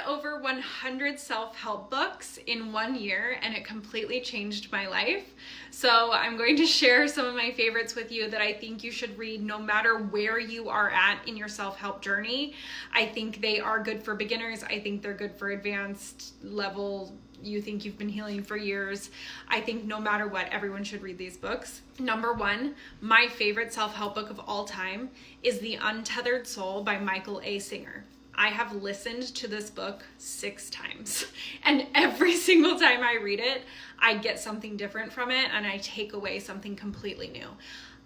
over 100 self-help books in 1 year, and it completely changed my life. So I'm going to share some of my favorites with you that I think you should read no matter where you are at in your self-help journey. I think they are good for beginners. I think they're good for advanced level. You think you've been healing for years. I think no matter what, everyone should read these books. Number one, my favorite self-help book of all time is The Untethered Soul by Michael A. Singer. I have listened to this book 6 times, and every single time I read it, I get something different from it and I take away something completely new.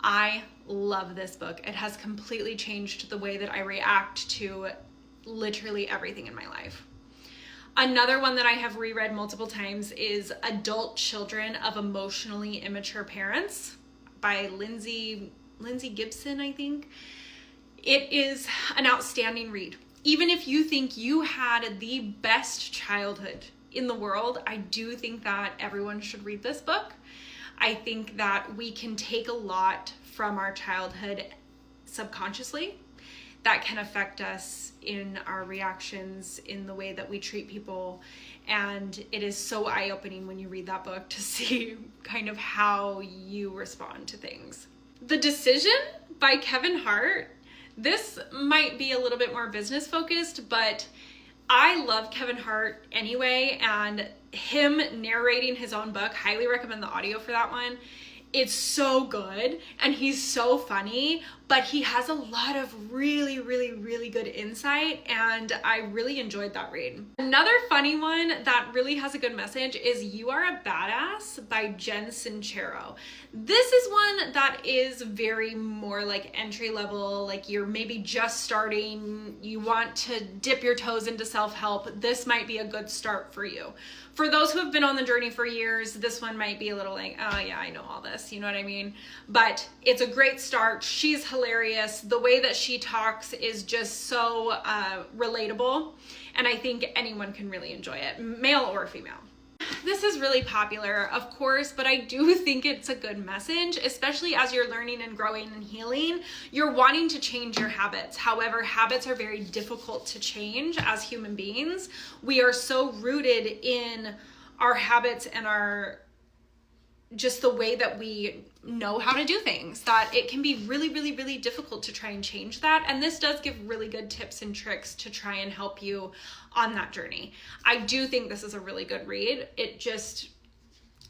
I love this book. It has completely changed the way that I react to literally everything in my life. Another one that I have reread multiple times is Adult Children of Emotionally Immature Parents by Lindsay Gibson, I think. It is an outstanding read. Even if you think you had the best childhood in the world, I do think that everyone should read this book. I think that we can take a lot from our childhood subconsciously that can affect us in our reactions, in the way that we treat people. And it is so eye-opening when you read that book to see kind of how you respond to things. The Decision by Kevin Hart. This might be a little bit more business focused, but I love Kevin Hart anyway, and him narrating his own book, highly recommend the audio for that one. It's so good, and he's so funny, but he has a lot of really, really, really good insight, and I really enjoyed that read. Another funny one that really has a good message is You Are a Badass by Jen Sincero. This is one that is very more like entry level, like you're maybe just starting, you want to dip your toes into self-help. This might be a good start for you. For those who have been on the journey for years, this one might be a little like, oh yeah, I know all this, you know what I mean? But it's a great start. She's hilarious. The way that she talks is just so relatable, and I think anyone can really enjoy it, male or female. This is really popular, of course, but I do think it's a good message, especially as you're learning and growing and healing. You're wanting to change your habits. However, habits are very difficult to change as human beings. We are so rooted in our habits and just the way that we know how to do things that it can be really, really, really difficult to try and change that. And this does give really good tips and tricks to try and help you on that journey. I do think this is a really good read. It just,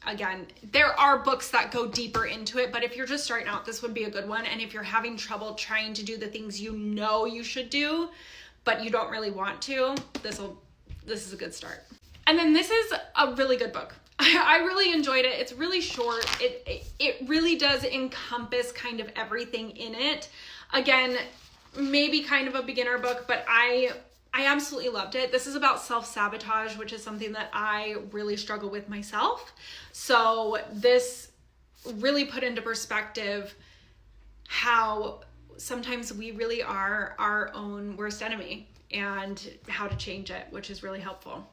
again, there are books that go deeper into it, but if you're just starting out, this would be a good one. And if you're having trouble trying to do the things you know you should do, but you don't really want to, this is a good start. And then this is a really good book. I really enjoyed it. It's really short. It really does encompass kind of everything in it. Again, maybe kind of a beginner book, but I absolutely loved it. This is about self-sabotage, which is something that I really struggle with myself. So this really put into perspective how sometimes we really are our own worst enemy and how to change it, which is really helpful.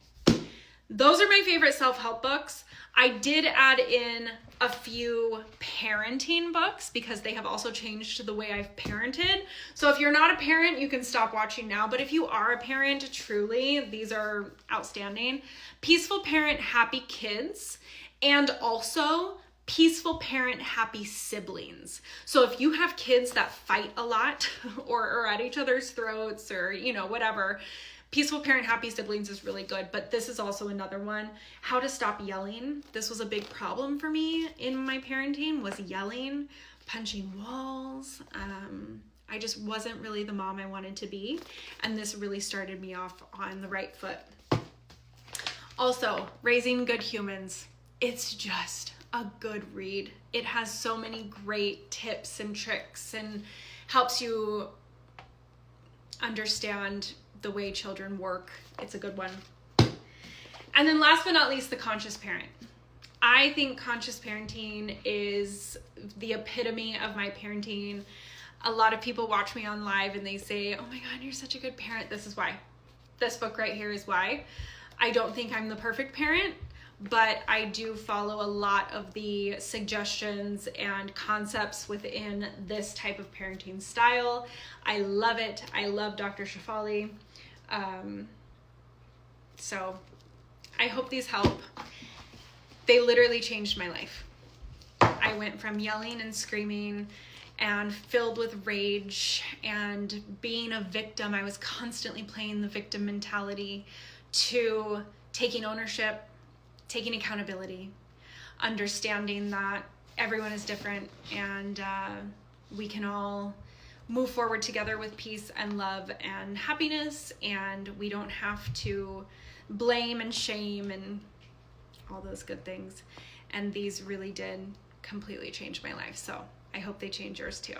Those are my favorite self-help books. I did add in a few parenting books because they have also changed the way I've parented. So if you're not a parent, you can stop watching now. But if you are a parent, truly, these are outstanding. Peaceful Parent, Happy Kids, and also Peaceful Parent, Happy Siblings. So if you have kids that fight a lot or are at each other's throats or, whatever, Peaceful Parent, Happy Siblings is really good, but this is also another one. How to Stop Yelling. This was a big problem for me in my parenting, was yelling, punching walls. I just wasn't really the mom I wanted to be, and this really started me off on the right foot. Also, Raising Good Humans. It's just a good read. It has so many great tips and tricks and helps you understand the way children work. It's a good one. And then last but not least, The Conscious Parent. I think conscious parenting is the epitome of my parenting. A lot of people watch me on live and they say, oh my God, you're such a good parent. This is why. This book right here is why. I don't think I'm the perfect parent, but I do follow a lot of the suggestions and concepts within this type of parenting style. I love it. I love Dr. Shefali. So I hope these help. They literally changed my life. I went from yelling and screaming and filled with rage and being a victim. I was constantly playing the victim mentality, to taking ownership, taking accountability, understanding that everyone is different, and we can all move forward together with peace and love and happiness, and we don't have to blame and shame and all those good things. And these really did completely change my life. So I hope they change yours too.